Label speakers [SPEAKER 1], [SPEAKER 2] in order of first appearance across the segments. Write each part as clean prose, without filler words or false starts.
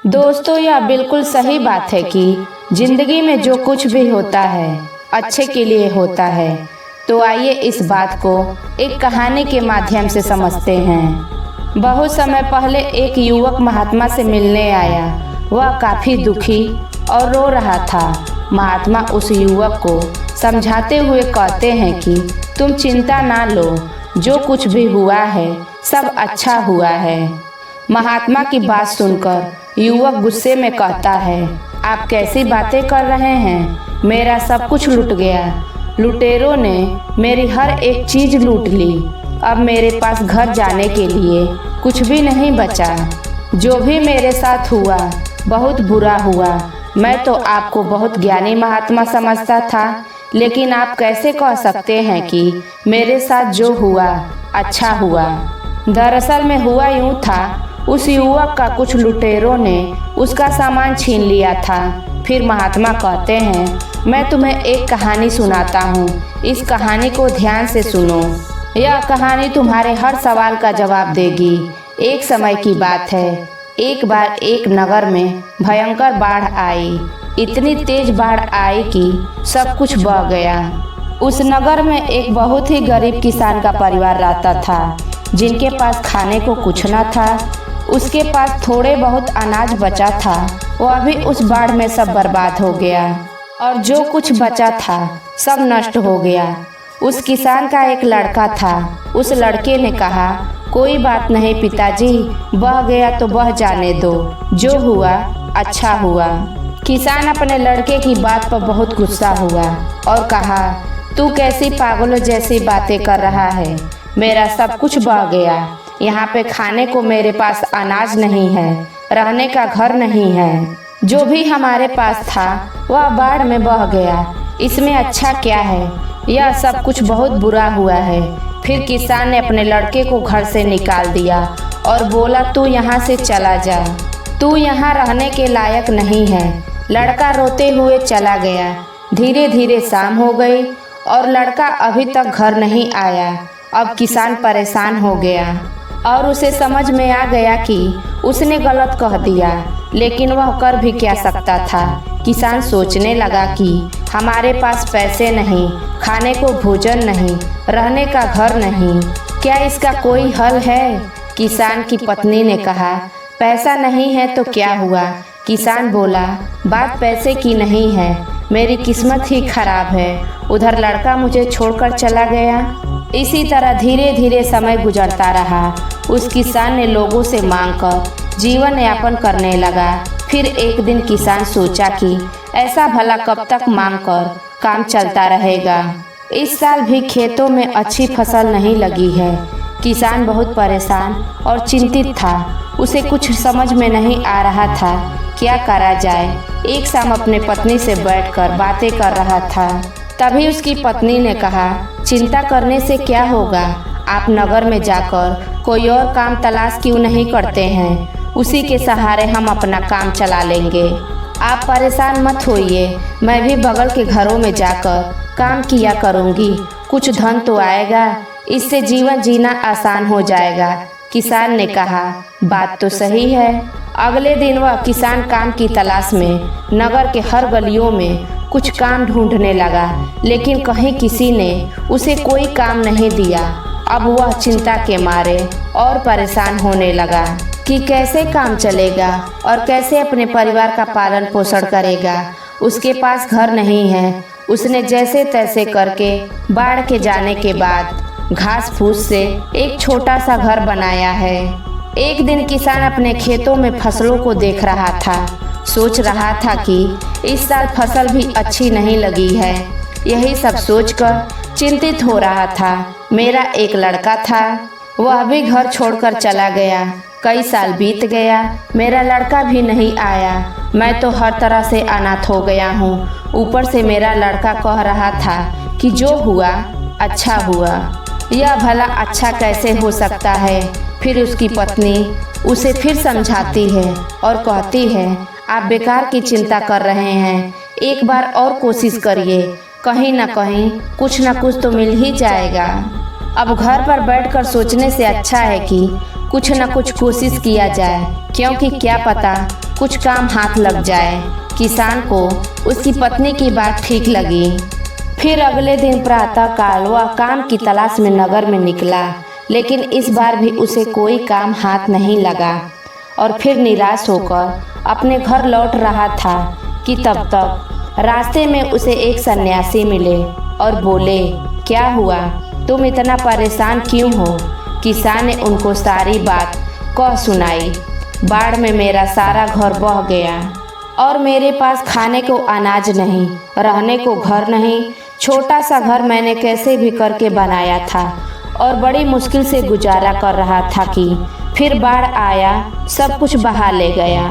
[SPEAKER 1] दोस्तों, यह बिल्कुल सही बात है कि जिंदगी में जो कुछ भी होता है अच्छे के लिए होता है। तो आइए इस बात को एक कहानी के माध्यम से समझते हैं। बहुत समय पहले एक युवक महात्मा से मिलने आया। वह काफी दुखी और रो रहा था। महात्मा उस युवक को समझाते हुए कहते हैं कि तुम चिंता ना लो, जो कुछ भी हुआ है सब अच्छा हुआ है। महात्मा की बात सुनकर युवक गुस्से में कहता है, आप कैसी बातें कर रहे हैं? मेरा सब कुछ लूट गया। लुटेरों ने मेरी हर एक चीज लूट ली। अब मेरे पास घर जाने के लिए कुछ भी नहीं बचा। जो भी मेरे साथ हुआ बहुत बुरा हुआ। मैं तो आपको बहुत ज्ञानी महात्मा समझता था, लेकिन आप कैसे कह सकते हैं कि मेरे साथ जो हुआ अच्छा हुआ? दरअसल में हुआ यूं था, उस युवक का कुछ लुटेरों ने उसका सामान छीन लिया था। फिर महात्मा कहते हैं, मैं तुम्हें एक कहानी सुनाता हूँ। इस कहानी को ध्यान से सुनो। यह कहानी तुम्हारे हर सवाल का जवाब देगी। एक समय की बात है, एक बार एक नगर में भयंकर बाढ़ आई। इतनी तेज बाढ़ आई कि सब कुछ बह गया। उस नगर में एक बहुत ही गरीब किसान का परिवार रहता था, जिनके पास खाने को कुछ न था। उसके पास थोड़े बहुत अनाज बचा था, वह भी उस बाढ़ में सब बर्बाद हो गया और जो कुछ बचा था सब नष्ट हो गया। उस किसान का एक लड़का था। उस लड़के ने कहा, कोई बात नहीं पिताजी, बह गया तो बह जाने दो, जो हुआ अच्छा हुआ। किसान अपने लड़के की बात पर बहुत गुस्सा हुआ और कहा, तू कैसी पागलों जैसी बातें कर रहा है? मेरा सब कुछ बह गया। यहाँ पे खाने को मेरे पास अनाज नहीं है, रहने का घर नहीं है। जो भी हमारे पास था वह बाढ़ में बह गया। इसमें अच्छा क्या है? यह सब कुछ बहुत बुरा हुआ है। फिर किसान ने अपने लड़के को घर से निकाल दिया और बोला, तू यहाँ से चला जा, तू यहाँ रहने के लायक नहीं है। लड़का रोते हुए चला गया। धीरे धीरे शाम हो गई और लड़का अभी तक घर नहीं आया। अब किसान परेशान हो गया और उसे समझ में आ गया कि उसने गलत कह दिया, लेकिन वह कर भी क्या सकता था। किसान सोचने लगा कि हमारे पास पैसे नहीं, खाने को भोजन नहीं, रहने का घर नहीं, क्या इसका कोई हल है? किसान की पत्नी ने कहा, पैसा नहीं है तो क्या हुआ? किसान बोला, बात पैसे की नहीं है, मेरी किस्मत ही खराब है। उधर लड़का मुझे छोड़कर चला गया। इसी तरह धीरे धीरे समय गुजरता रहा। उस किसान ने लोगों से मांगकर जीवन यापन करने लगा। फिर एक दिन किसान सोचा कि ऐसा भला कब तक मांगकर काम चलता रहेगा। इस साल भी खेतों में अच्छी फसल नहीं लगी है। किसान बहुत परेशान और चिंतित था। उसे कुछ समझ में नहीं आ रहा था क्या करा जाए। एक शाम अपने पत्नी से बैठकर बातें कर रहा था। तभी उसकी पत्नी ने कहा, चिंता करने से क्या होगा? आप नगर में जाकर कोई और काम तलाश क्यों नहीं करते हैं? उसी के सहारे हम अपना काम चला लेंगे। आप परेशान मत होइए, मैं भी बगल के घरों में जाकर काम किया करूँगी। कुछ धन तो आएगा, इससे जीवन जीना आसान हो जाएगा। किसान ने कहा, बात तो सही है। अगले दिन वह किसान काम की तलाश में नगर के हर गलियों में कुछ काम ढूंढने लगा, लेकिन कहीं किसी ने उसे कोई काम नहीं दिया। अब वह चिंता के मारे और परेशान होने लगा कि कैसे काम चलेगा और कैसे अपने परिवार का पालन पोषण करेगा। उसके पास घर नहीं है। उसने जैसे तैसे करके बाढ़ के जाने के बाद घास फूस से एक छोटा सा घर बनाया है। एक दिन किसान अपने खेतों में फसलों को देख रहा था। सोच रहा था कि इस साल फसल भी अच्छी नहीं लगी है। यही सब सोचकर चिंतित हो रहा था। मेरा एक लड़का था, वह भी घर छोड़कर चला गया। कई साल बीत गया, मेरा लड़का भी नहीं आया। मैं तो हर तरह से अनाथ हो गया हूँ। ऊपर से मेरा लड़का कह रहा था कि जो हुआ अच्छा हुआ। यह भला अच्छा कैसे हो सकता है? फिर उसकी पत्नी उसे फिर समझाती है और कहती है, आप बेकार की चिंता कर रहे हैं। एक बार और कोशिश करिए, कहीं न कहीं कुछ न कुछ तो मिल ही जाएगा। अब घर पर बैठकर सोचने से अच्छा है कि कुछ न कुछ कोशिश किया जाए, क्योंकि क्या पता कुछ काम हाथ लग जाए। किसान को उसकी पत्नी की बात ठीक लगी। फिर अगले दिन प्रातः काल वह काम की तलाश में नगर में निकला, लेकिन इस बार भी उसे कोई काम हाथ नहीं लगा और फिर निराश होकर अपने घर लौट रहा था कि तब तक रास्ते में उसे एक सन्यासी मिले और बोले, क्या हुआ, तुम इतना परेशान क्यों हो? किसान ने उनको सारी बात कह सुनाई। बाढ़ में मेरा सारा घर बह गया और मेरे पास खाने को अनाज नहीं, रहने को घर नहीं। छोटा सा घर मैंने कैसे भी करके बनाया था और बड़ी मुश्किल से गुजारा कर रहा था कि फिर बाढ़ आया, सब कुछ बहा ले गया।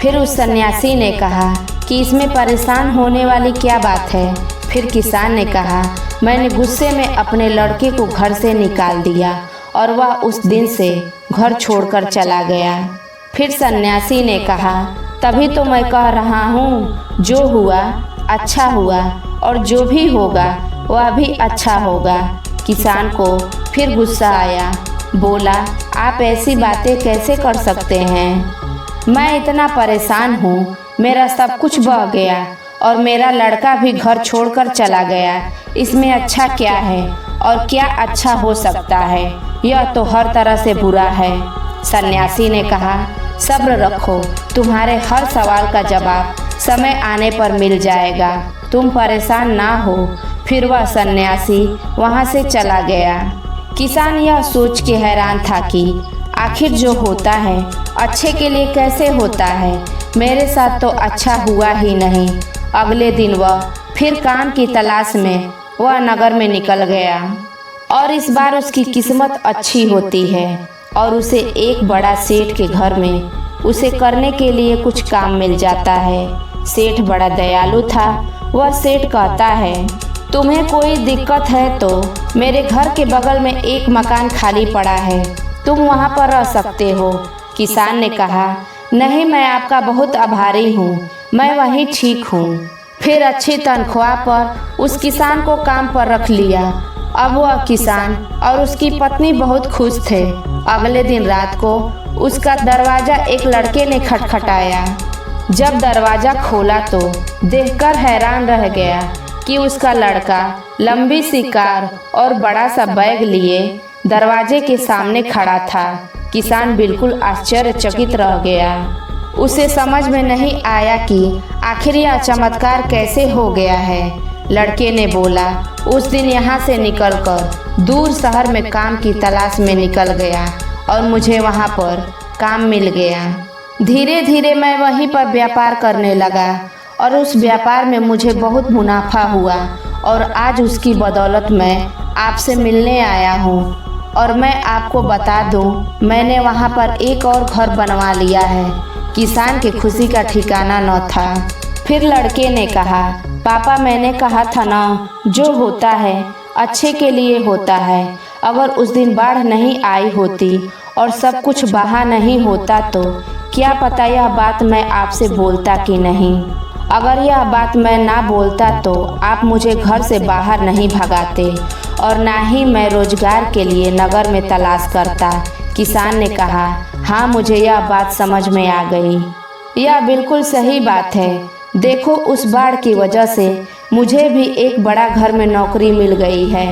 [SPEAKER 1] फिर उस सन्यासी ने कहा कि इसमें परेशान होने वाली क्या बात है? फिर किसान ने कहा, मैंने गुस्से में अपने लड़के को घर से निकाल दिया और वह उस दिन से घर छोड़कर चला गया। फिर सन्यासी ने कहा, तभी तो मैं कह रहा हूँ, जो हुआ अच्छा हुआ और जो भी होगा वह भी अच्छा होगा। किसान को फिर गुस्सा आया, बोला, आप ऐसी बातें कैसे कर सकते हैं? मैं इतना परेशान हूँ, मेरा सब कुछ बह गया और मेरा लड़का भी घर छोड़कर चला गया। इसमें अच्छा क्या है और क्या अच्छा हो सकता है? यह तो हर तरह से बुरा है। सन्यासी ने कहा, सब्र रखो, तुम्हारे हर सवाल का जवाब समय आने पर मिल जाएगा, तुम परेशान ना हो। फिर वह सन्यासी वहाँ से चला गया। किसान यह सोच के हैरान था कि आखिर जो होता है अच्छे के लिए कैसे होता है? मेरे साथ तो अच्छा हुआ ही नहीं। अगले दिन वह फिर काम की तलाश में वह नगर में निकल गया और इस बार उसकी किस्मत अच्छी होती है और उसे एक बड़ा सेठ के घर में उसे करने के लिए कुछ काम मिल जाता है। सेठ बड़ा दयालु था। वह सेठ कहता है, तुम्हें कोई दिक्कत है तो मेरे घर के बगल में एक मकान खाली पड़ा है, तुम वहाँ पर रह सकते हो। किसान ने कहा, नहीं, मैं आपका बहुत आभारी हूँ, मैं वहीं ठीक हूँ। फिर अच्छी तनख्वाह पर उस किसान को काम पर रख लिया। अब वह किसान और उसकी पत्नी बहुत खुश थे। अगले दिन रात को उसका दरवाजा एक लड़के ने खटखटाया। जब दरवाजा खोला तो देखकर हैरान रह गया कि उसका लड़का लंबी सी कार और बड़ा सा बैग लिए दरवाजे के सामने खड़ा था। किसान बिल्कुल आश्चर्यचकित रह गया। उसे समझ में नहीं आया कि आखिर यह चमत्कार कैसे हो गया है। लड़के ने बोला, उस दिन यहाँ से निकलकर दूर शहर में काम की तलाश में निकल गया और मुझे वहाँ पर काम मिल गया। धीरे धीरे मैं वहीं पर व्यापार करने लगा और उस व्यापार में मुझे बहुत मुनाफा हुआ और आज उसकी बदौलत मैं आपसे मिलने आया हूँ। और मैं आपको बता दूँ, मैंने वहाँ पर एक और घर बनवा लिया है। किसान की खुशी का ठिकाना न था। फिर लड़के ने कहा, पापा, मैंने कहा था ना, जो होता है अच्छे के लिए होता है। अगर उस दिन बाढ़ नहीं आई होती और सब कुछ बहा नहीं होता तो क्या पता यह बात मैं आपसे बोलता कि नहीं। अगर यह बात मैं ना बोलता तो आप मुझे घर से बाहर नहीं भगाते और ना ही मैं रोजगार के लिए नगर में तलाश करता। किसान ने कहा, हाँ, मुझे यह बात समझ में आ गई। यह बिल्कुल सही बात है। देखो, उस बाढ़ की वजह से मुझे भी एक बड़ा घर में नौकरी मिल गई है।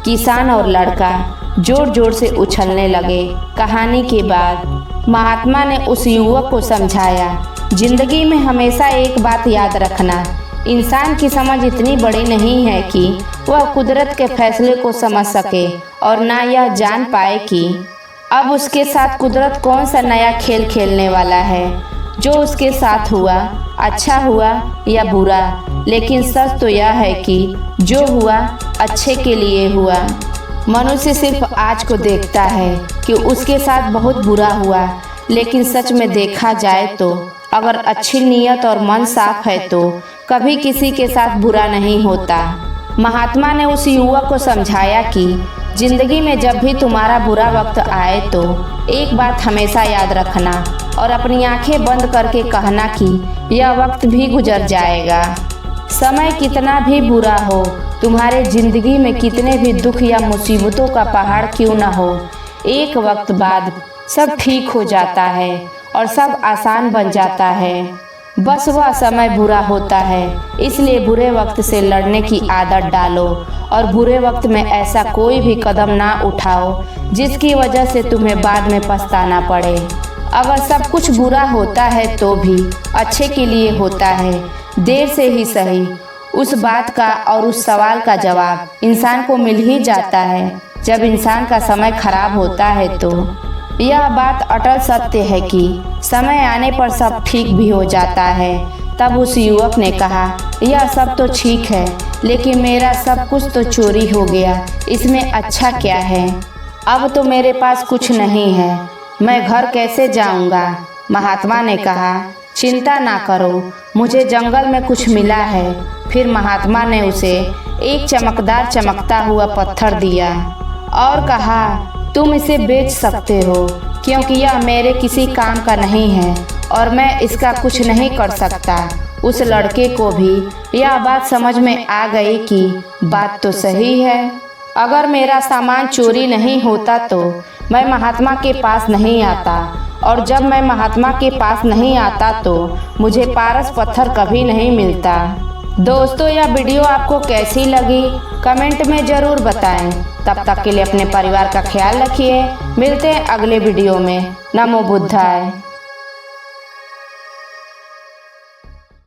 [SPEAKER 1] किसान और लड़का जोर जोर से उछलने लगे। कहानी के बाद महात्मा ने उस युवक को समझाया, जिंदगी में हमेशा एक बात याद रखना, इंसान की समझ इतनी बड़ी नहीं है कि वह कुदरत के फैसले को समझ सके और ना यह जान पाए कि अब उसके साथ कुदरत कौन सा नया खेल खेलने वाला है। जो उसके साथ हुआ, अच्छा हुआ या बुरा, लेकिन सच तो यह है कि जो हुआ अच्छे के लिए हुआ। मनुष्य सिर्फ आज को देखता है कि उसके साथ बहुत बुरा हुआ, लेकिन सच में देखा जाए तो अगर अच्छी नीयत और मन साफ है तो कभी किसी के साथ बुरा नहीं होता। महात्मा ने उस युवक को समझाया कि जिंदगी में जब भी तुम्हारा बुरा वक्त आए तो एक बात हमेशा याद रखना और अपनी आंखें बंद करके कहना कि यह वक्त भी गुजर जाएगा। समय कितना भी बुरा हो, तुम्हारे जिंदगी में कितने भी दुख या मुसीबतों का पहाड़ क्यों न हो, एक वक्त बाद सब ठीक हो जाता है और सब आसान बन जाता है। बस वह समय बुरा होता है, इसलिए बुरे वक्त से लड़ने की आदत डालो और बुरे वक्त में ऐसा कोई भी कदम ना उठाओ जिसकी वजह से तुम्हें बाद में पछताना पड़े। अगर सब कुछ बुरा होता है तो भी अच्छे के लिए होता है, देर से ही सही। उस बात का और उस सवाल का जवाब इंसान को मिल ही जाता है जब इंसान का समय खराब होता है। तो यह बात अटल सत्य है कि समय आने पर सब ठीक भी हो जाता है। तब उस युवक ने कहा, यह सब तो ठीक है, लेकिन मेरा सब कुछ तो चोरी हो गया, इसमें अच्छा क्या है? अब तो मेरे पास कुछ नहीं है, मैं घर कैसे जाऊंगा? महात्मा ने कहा, चिंता ना करो, मुझे जंगल में कुछ मिला है। फिर महात्मा ने उसे एक चमकदार चमकता हुआ पत्थर दिया और कहा, तुम इसे बेच सकते हो क्योंकि यह मेरे किसी काम का नहीं है और मैं इसका कुछ नहीं कर सकता। उस लड़के को भी यह बात समझ में आ गई कि बात तो सही है। अगर मेरा सामान चोरी नहीं होता तो मैं महात्मा के पास नहीं आता, और जब मैं महात्मा के पास नहीं आता तो मुझे पारस पत्थर कभी नहीं मिलता। दोस्तों, यह वीडियो आपको कैसी लगी कमेंट में ज़रूर बताएं। तब तक के लिए अपने परिवार का ख्याल रखिए। मिलते हैं अगले वीडियो में। नमो बुद्धाय।